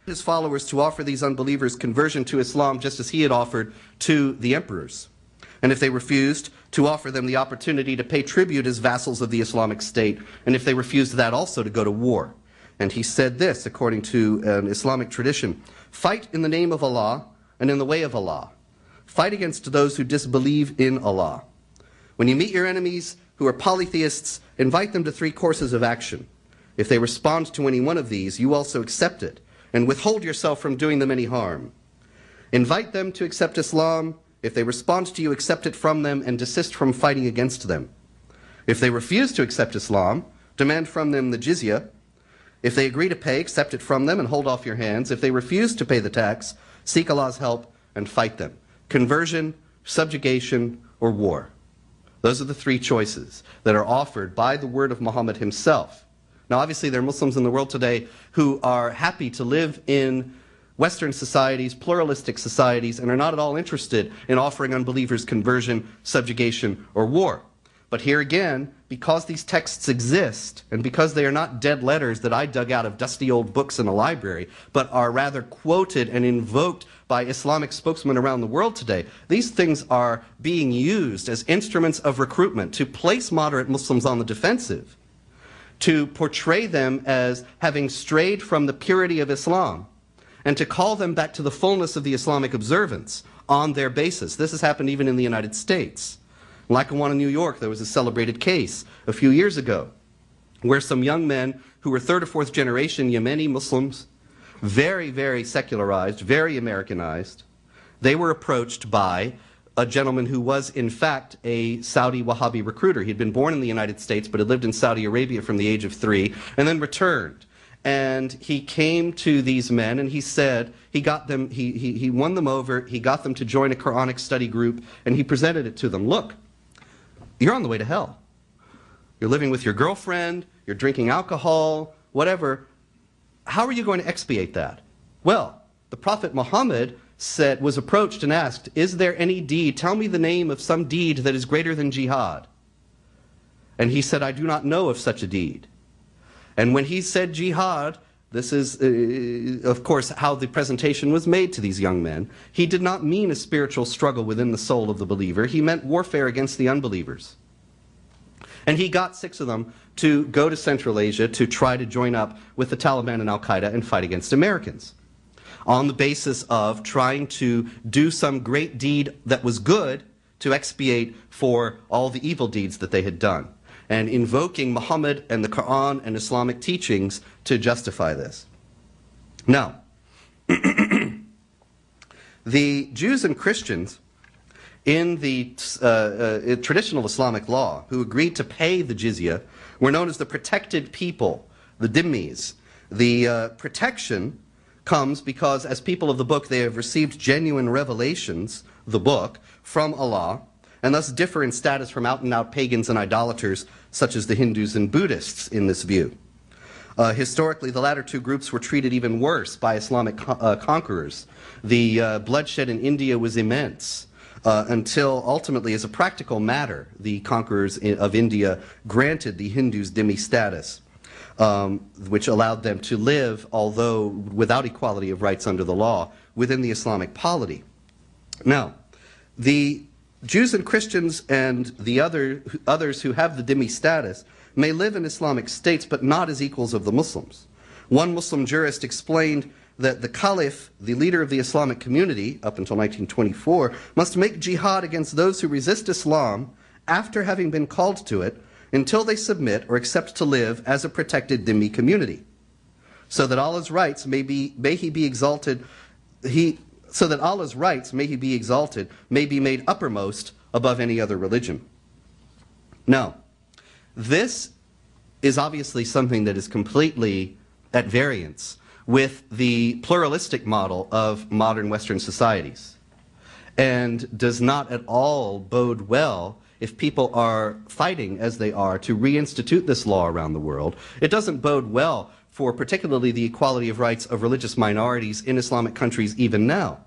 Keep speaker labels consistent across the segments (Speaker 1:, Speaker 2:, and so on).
Speaker 1: his followers to offer these unbelievers conversion to Islam just as he had offered to the emperors. And if they refused, to offer them the opportunity to pay tribute as vassals of the Islamic State, and if they refused that also, to go to war. And he said this, according to an Islamic tradition: fight in the name of Allah and in the way of Allah. Fight against those who disbelieve in Allah. When you meet your enemies who are polytheists, invite them to 3 courses of action. If they respond to any one of these, you also accept it, and withhold yourself from doing them any harm. Invite them to accept Islam. If they respond to you, accept it from them and desist from fighting against them. If they refuse to accept Islam, demand from them the jizya. If they agree to pay, accept it from them and hold off your hands. If they refuse to pay the tax, seek Allah's help and fight them. Conversion, subjugation, or war. Those are the 3 choices that are offered by the word of Muhammad himself. Now, obviously, there are Muslims in the world today who are happy to live in Western societies, pluralistic societies, and are not at all interested in offering unbelievers conversion, subjugation, or war. But here again, because these texts exist, and because they are not dead letters that I dug out of dusty old books in a library, but are rather quoted and invoked by Islamic spokesmen around the world today, these things are being used as instruments of recruitment to place moderate Muslims on the defensive, to portray them as having strayed from the purity of Islam, and to call them back to the fullness of the Islamic observance on their basis. This has happened even in the United States. In Lackawanna, New York, there was a celebrated case a few years ago where some young men who were 3rd or 4th generation Yemeni Muslims, very, very secularized, very Americanized, they were approached by a gentleman who was, in fact, a Saudi Wahhabi recruiter. He had been born in the United States, but had lived in Saudi Arabia from the age of 3, and then returned. And he came to these men and he said, he got them, he won them over, he got them to join a Quranic study group, and he presented it to them. Look, you're on the way to hell. You're living with your girlfriend, you're drinking alcohol, whatever. How are you going to expiate that? Well, the Prophet Muhammad was approached and asked, is there any deed, tell me the name of some deed that is greater than jihad. And he said, I do not know of such a deed. And when he said jihad, this is, of course, how the presentation was made to these young men. He did not mean a spiritual struggle within the soul of the believer. He meant warfare against the unbelievers. And he got 6 of them to go to Central Asia to try to join up with the Taliban and Al-Qaeda and fight against Americans, on the basis of trying to do some great deed that was good to expiate for all the evil deeds that they had done, and invoking Muhammad and the Quran and Islamic teachings to justify this. Now, the Jews and Christians in the traditional Islamic law who agreed to pay the jizya were known as the protected people, the dhimmis. The protection comes because as people of the book they have received genuine revelations, the book, from Allah, and thus differ in status from out-and-out pagans and idolaters such as the Hindus and Buddhists in this view. Historically, the latter 2 groups were treated even worse by Islamic conquerors. The bloodshed in India was immense until ultimately, as a practical matter, the conquerors of India granted the Hindus dhimmi status, which allowed them to live, although without equality of rights under the law, within the Islamic polity. Now, the Jews and Christians and the others who have the dhimmi status may live in Islamic states, but not as equals of the Muslims. One Muslim jurist explained that the Caliph, the leader of the Islamic community, up until 1924, must make jihad against those who resist Islam after having been called to it until they submit or accept to live as a protected dhimmi community, so that Allah's rights may he be exalted may be made uppermost above any other religion. Now, this is obviously something that is completely at variance with the pluralistic model of modern Western societies, and does not at all bode well if people are fighting, as they are, to reinstitute this law around the world. It doesn't bode well for particularly the equality of rights of religious minorities in Islamic countries even now.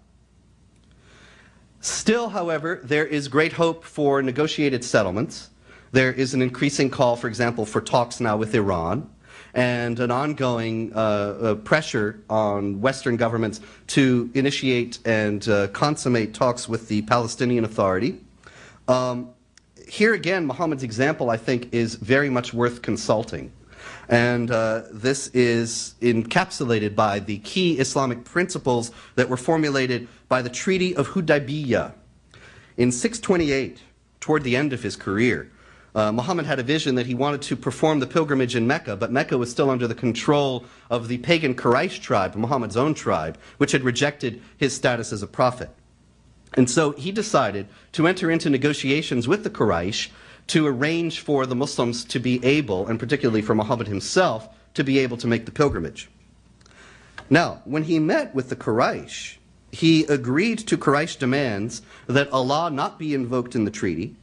Speaker 1: Still, however, there is great hope for negotiated settlements. There is an increasing call, for example, for talks now with Iran. and an ongoing pressure on Western governments to initiate and consummate talks with the Palestinian Authority. Here again, Muhammad's example, I think, is very much worth consulting. And this is encapsulated by the key Islamic principles that were formulated by the Treaty of Hudaybiyah. In 628, toward the end of his career, Muhammad had a vision that he wanted to perform the pilgrimage in Mecca, but Mecca was still under the control of the pagan Quraysh tribe, Muhammad's own tribe, which had rejected his status as a prophet. And so he decided to enter into negotiations with the Quraysh to arrange for the Muslims to be able, and particularly for Muhammad himself, to be able to make the pilgrimage. Now, when he met with the Quraysh, he agreed to Quraysh demands that Allah not be invoked in the treaty,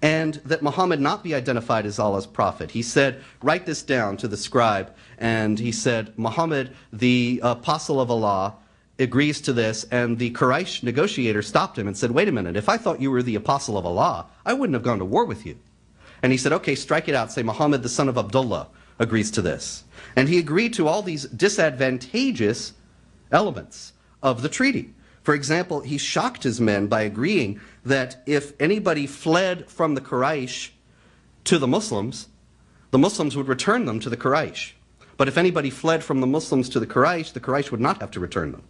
Speaker 1: and that Muhammad not be identified as Allah's prophet. He said, write this down to the scribe, and he said, Muhammad, the apostle of Allah, agrees to this, and the Quraysh negotiator stopped him and said, wait a minute, if I thought you were the apostle of Allah, I wouldn't have gone to war with you. And he said, okay, strike it out, say Muhammad the son of Abdullah agrees to this. And he agreed to all these disadvantageous elements of the treaty. For example, he shocked his men by agreeing that if anybody fled from the Quraysh to the Muslims would return them to the Quraysh. But if anybody fled from the Muslims to the Quraysh would not have to return them.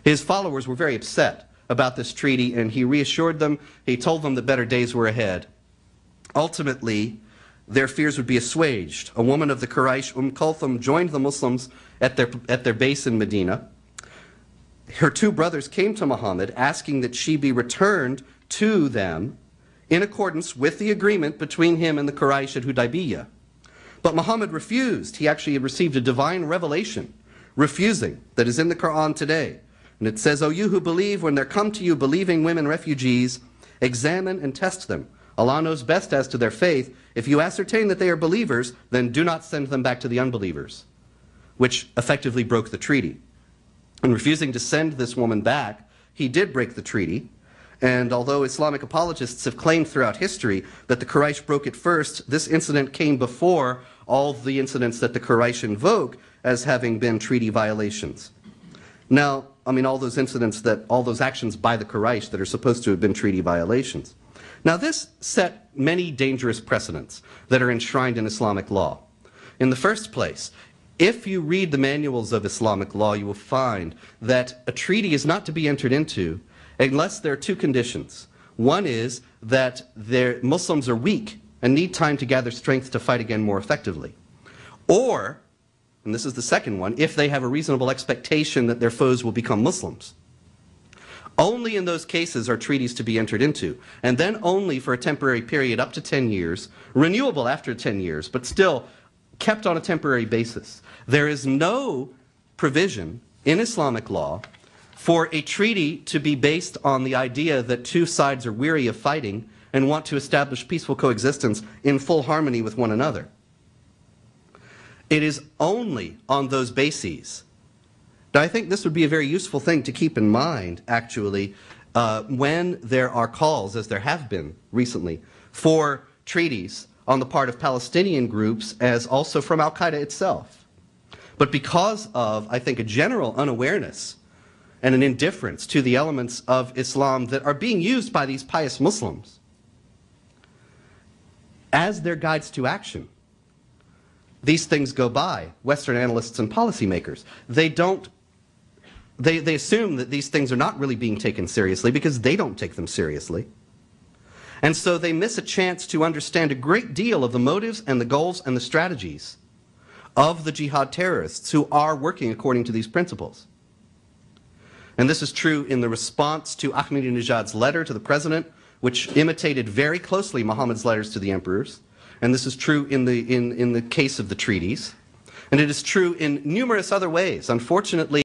Speaker 1: His followers were very upset about this treaty, and he reassured them, he told them that better days were ahead. Ultimately, their fears would be assuaged. A woman of the Quraysh, Kulthum, joined the Muslims at their base in Medina. Her two brothers came to Muhammad asking that she be returned to them in accordance with the agreement between him and the Quraysh at Hudaybiyah. But Muhammad refused. He actually had received a divine revelation, refusing, that is in the Quran today. And it says, O you who believe, when there come to you believing women refugees, examine and test them. Allah knows best as to their faith. If you ascertain that they are believers, then do not send them back to the unbelievers, which effectively broke the treaty. In refusing to send this woman back, he did break the treaty. And although Islamic apologists have claimed throughout history that the Quraysh broke it first, this incident came before all the incidents that the Quraysh invoke as having been treaty violations. Now, I mean, all those actions by the Quraysh that are supposed to have been treaty violations. Now, this set many dangerous precedents that are enshrined in Islamic law. In the first place, if you read the manuals of Islamic law, you will find that a treaty is not to be entered into unless there are two conditions. One is that Muslims are weak and need time to gather strength to fight again more effectively. Or, and this is the second one, if they have a reasonable expectation that their foes will become Muslims. Only in those cases are treaties to be entered into, and then only for a temporary period up to 10 years, renewable after 10 years, but still kept on a temporary basis. There is no provision in Islamic law for a treaty to be based on the idea that two sides are weary of fighting and want to establish peaceful coexistence in full harmony with one another. It is only on those bases. Now, I think this would be a very useful thing to keep in mind, actually, when there are calls, as there have been recently, for treaties on the part of Palestinian groups, as also from Al-Qaeda itself. But because of, I think, a general unawareness and an indifference to the elements of Islam that are being used by these pious Muslims as their guides to action, these things go by Western analysts and policymakers. They assume that these things are not really being taken seriously because they don't take them seriously. And so they miss a chance to understand a great deal of the motives and the goals and the strategies of the jihad terrorists who are working according to these principles. And this is true in the response to Ahmadinejad's letter to the president, which imitated very closely Muhammad's letters to the emperors. And this is true in the case of the treaties. And it is true in numerous other ways. Unfortunately,